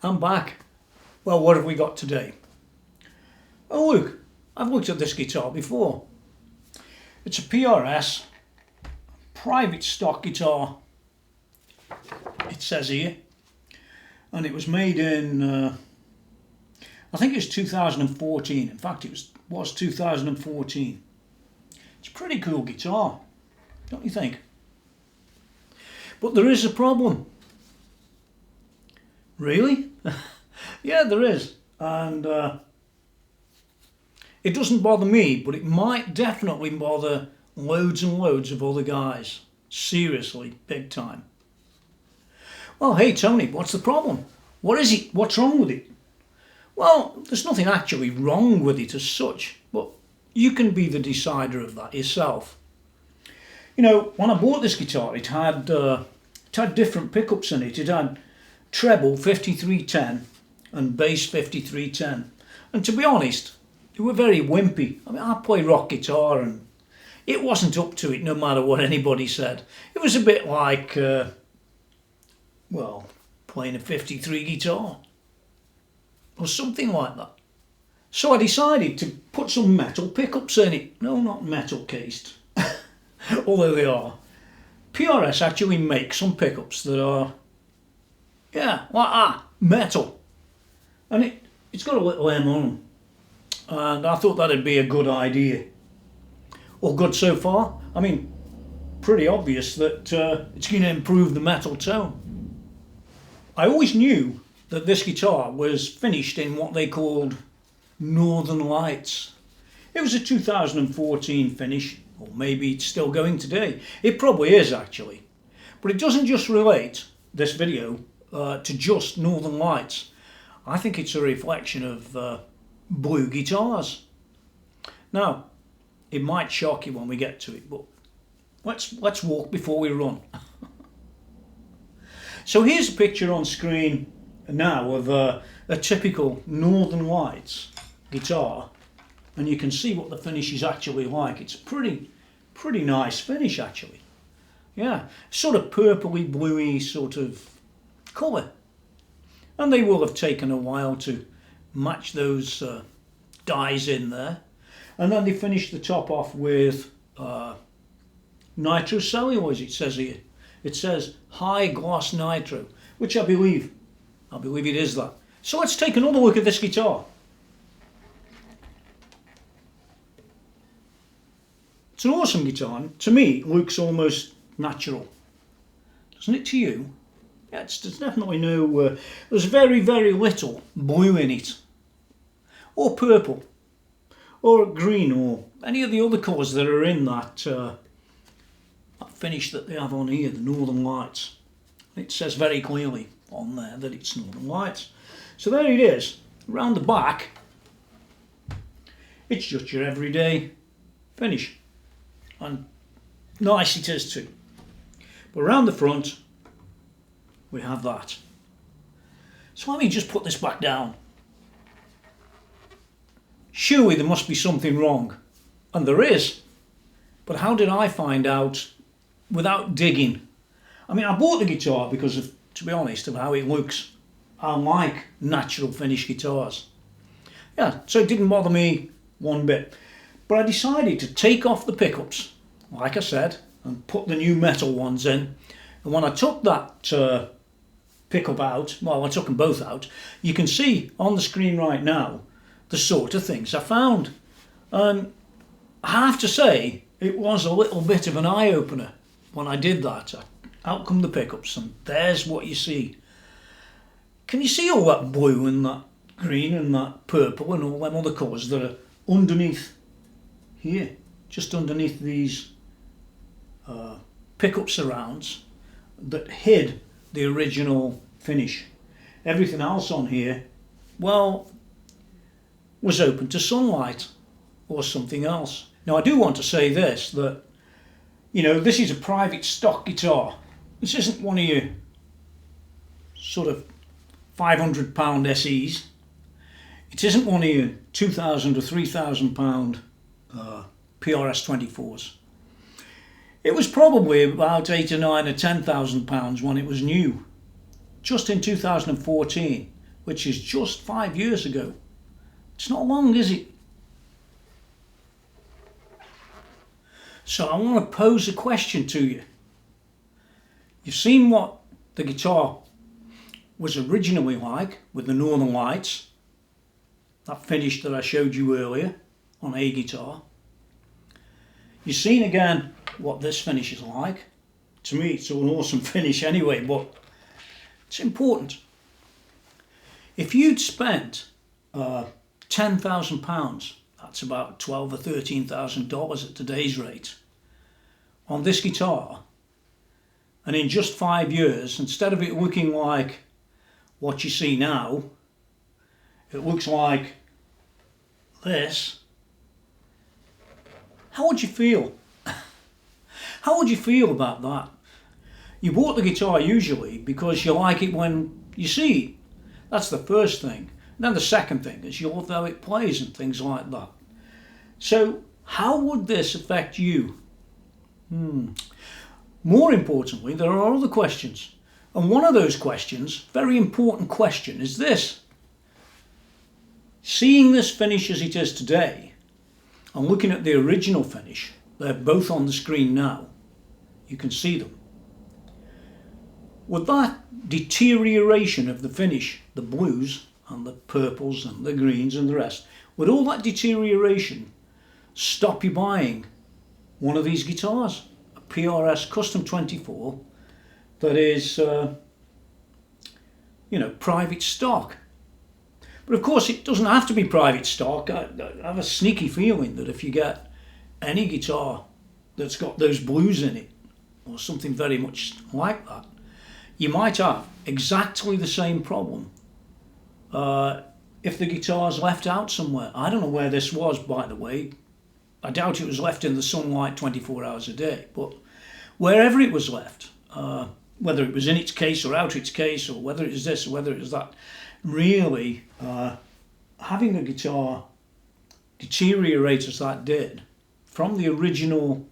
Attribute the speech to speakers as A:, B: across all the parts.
A: I'm back. Well, what have we got today? Oh look, I've looked at this guitar before. It's a PRS Private Stock guitar, it says here, and it was made in I think it's 2014. In fact, it was 2014. It's a pretty cool guitar, don't you think? But there is a problem. Really? Yeah, there is. And it doesn't bother me, but it might definitely bother loads and loads of other guys. Seriously, big time. Well, hey Tony, what's the problem? What is it? What's wrong with it? Well, there's nothing actually wrong with it as such, but you can be the decider of that yourself. You know, when I bought this guitar, it had different pickups in it. It had treble 5310 and bass 5310. And to be honest, they were very wimpy. I mean, I play rock guitar and it wasn't up to it no matter what anybody said. It was a bit like, well, playing a 53 guitar or something like that. So I decided to put some metal pickups in it. No, not metal cased, although they are. PRS actually makes some pickups that are, yeah, like that, metal. And it's got a little M on them. And I thought that'd be a good idea. All good so far? I mean, pretty obvious that it's going to improve the metal tone. I always knew that this guitar was finished in what they called Northern Lights. It was a 2014 finish, or maybe it's still going today. It probably is actually. But it doesn't just relate, this video, to just Northern Lights. I think it's a reflection of blue guitars. Now, it might shock you when we get to it, but let's walk before we run. So here's a picture on screen now of a typical Northern Lights guitar, and you can see what the finish is actually like. It's a pretty nice finish actually. Yeah, sort of purpley bluey sort of colour. And they will have taken a while to match those dyes in there. And then they finished the top off with nitrocellulose, it says here. It says high gloss nitro, which I believe it is that. So let's take another look at this guitar. It's an awesome guitar. To me, it looks almost natural. Doesn't it to you? Yeah, there's definitely no, there's very, very little blue in it. Or purple. Or green, or any of the other colours that are in that, that finish that they have on here, the Northern Lights. It says very clearly on there that it's Northern Lights. So there it is. Around the back, it's just your everyday finish. And nice it is too. But around the front, we have that. So let me just put this back down. Surely there must be something wrong. And there is. But how did I find out without digging? I mean, I bought the guitar because of, to be honest, of how it looks. I like natural finish guitars. Yeah, so it didn't bother me one bit. But I decided to take off the pickups, like I said, and put the new metal ones in. And when I took that pickup out, well, I took them both out, you can see on the screen right now the sort of things I found. And I have to say, it was a little bit of an eye-opener when I did that. Out come the pickups, and there's what you see. Can you see all that blue and that green and that purple and all them other colours that are underneath here, just underneath these pickup surrounds that hid the original finish? Everything else on here, well, was open to sunlight or something else. Now I do want to say this, that, you know, this is a private stock guitar. This isn't one of your sort of £500 SEs. It isn't one of your £2,000 or £3,000 PRS 24s. It was probably about £8,000 or £9,000 or £10,000 when it was new, just in 2014. which is just 5 years ago. It's not long, is it? So I want to pose a question to you. You've seen what the guitar was originally like with the Northern Lights, that finish that I showed you earlier on a guitar. You've seen again what this finish is like. To me it's an awesome finish anyway, but it's important. If you'd spent £10,000, that's about $12,000 or $13,000 at today's rate, on this guitar, and in just 5 years, instead of it looking like what you see now, it looks like this, how would you feel? How would you feel about that? You bought the guitar usually because you like it when you see it. That's the first thing. And then the second thing is you love how it plays and things like that. So how would this affect you? More importantly, there are other questions. And one of those questions, very important question, is this. Seeing this finish as it is today, and looking at the original finish, they're both on the screen now. You can see them. Would that deterioration of the finish, the blues and the purples and the greens and the rest, would all that deterioration stop you buying one of these guitars? A PRS Custom 24 that is, private stock. But of course it doesn't have to be private stock. I have a sneaky feeling that if you get any guitar that's got those blues in it, or something very much like that, you might have exactly the same problem if the guitar's left out somewhere. I don't know where this was, by the way. I doubt it was left in the sunlight 24 hours a day, but wherever it was left, whether it was in its case or out its case, or whether it was this or whether it was that, really having a guitar deteriorate as that did from the original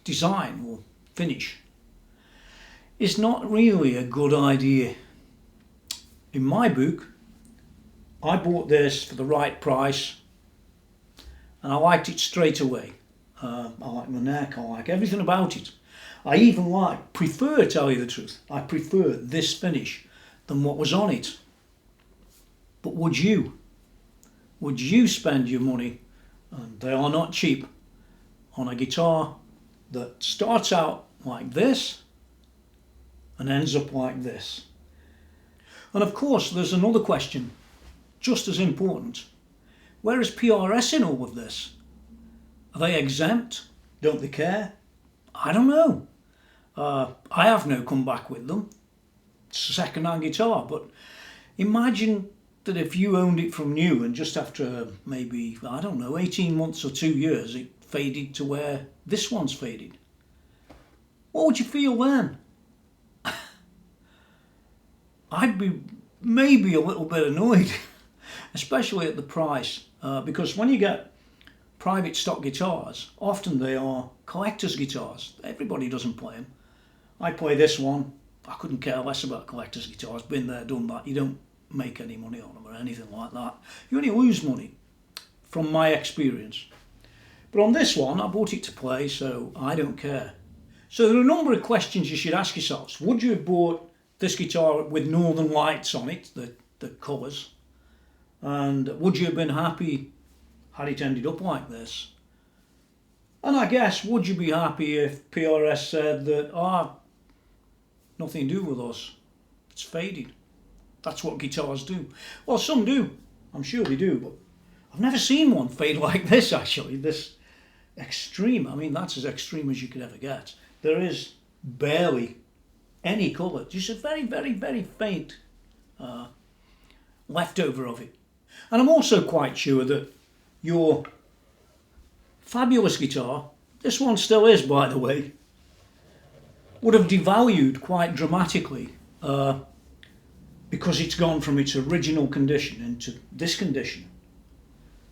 A: design or finish is not really a good idea. In my book, I bought this for the right price and I liked it straight away. I like the neck, I like everything about it. I even prefer, tell you the truth, I prefer this finish than what was on it. But would you? Would you spend your money, and they are not cheap, on a guitar that starts out like this and ends up like this? And of course there's another question just as important. Where is PRS in all of this? Are they exempt? Don't they care? I don't know. I have no comeback with them. It's a second-hand guitar, but imagine that if you owned it from new and just after maybe, 18 months or 2 years, it faded to where this one's faded. What would you feel then? I'd be maybe a little bit annoyed, especially at the price, because when you get private stock guitars, often they are collector's guitars. Everybody doesn't play them. I play this one. I couldn't care less about collector's guitars. Been there, done that. You don't make any money on them or anything like that. You only lose money, from my experience. But on this one, I bought it to play, so I don't care. So there are a number of questions you should ask yourselves. Would you have bought this guitar with Northern Lights on it, the colours? And would you have been happy had it ended up like this? And I guess, would you be happy if PRS said that, nothing to do with us, it's faded? That's what guitars do. Well, some do, I'm sure they do, but I've never seen one fade like this actually, this extreme. I mean, that's as extreme as you could ever get. There is barely any colour, just a very, very, very faint leftover of it. And I'm also quite sure that your fabulous guitar, this one still is by the way, would have devalued quite dramatically because it's gone from its original condition into this condition.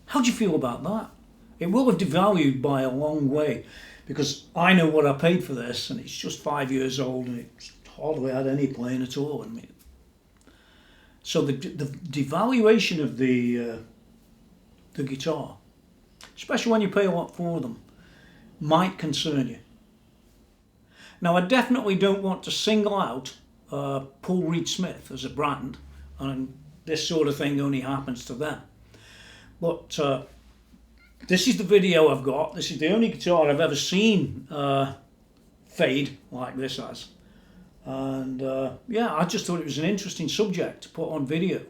A: How do you feel about that? It will have devalued by a long way, because I know what I paid for this and it's just 5 years old and it's hardly had any playing at all in me. So the devaluation of the guitar, especially when you pay a lot for them, might concern you. Now, I definitely don't want to single out Paul Reed Smith as a brand, and this sort of thing only happens to them. But this is the video I've got. This is the only guitar I've ever seen fade like this has. And yeah, I just thought it was an interesting subject to put on video,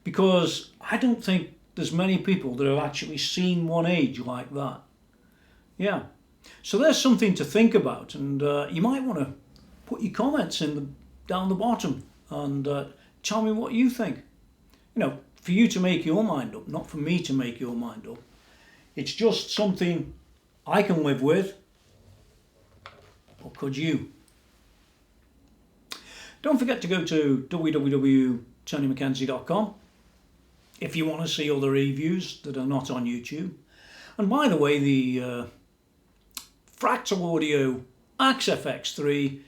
A: because I don't think there's many people that have actually seen one age like that. Yeah, so there's something to think about, and you might want to put your comments in down the bottom and tell me what you think. You know, for you to make your mind up, not for me to make your mind up. It's just something I can live with, or could you? Don't forget to go to www.TonyMckenzie.com if you want to see other reviews that are not on YouTube. And by the way, the Fractal Audio Axe FX3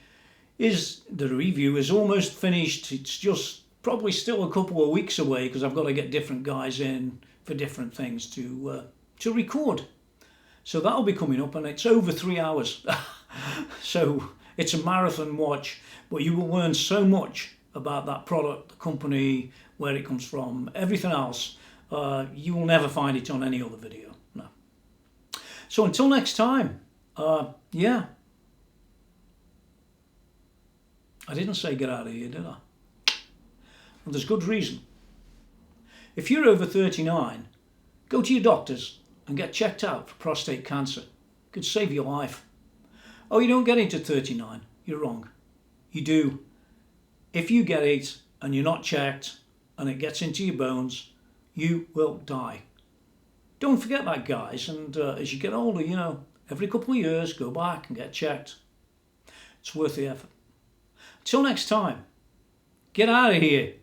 A: the review is almost finished. It's just probably still a couple of weeks away, because I've got to get different guys in for different things to record. So that'll be coming up, and it's over 3 hours. So it's a marathon watch, but you will learn so much about that product, the company, where it comes from, everything else. You will never find it on any other video. No. So until next time, yeah. I didn't say get out of here, did I? And there's good reason. If you're over 39, go to your doctors and get checked out for prostate cancer. It could save your life. Oh, you don't get it at 39. You're wrong. You do. If you get it and you're not checked and it gets into your bones, you will die. Don't forget that, guys. And as you get older, you know, every couple of years, go back and get checked. It's worth the effort. Till next time, get out of here.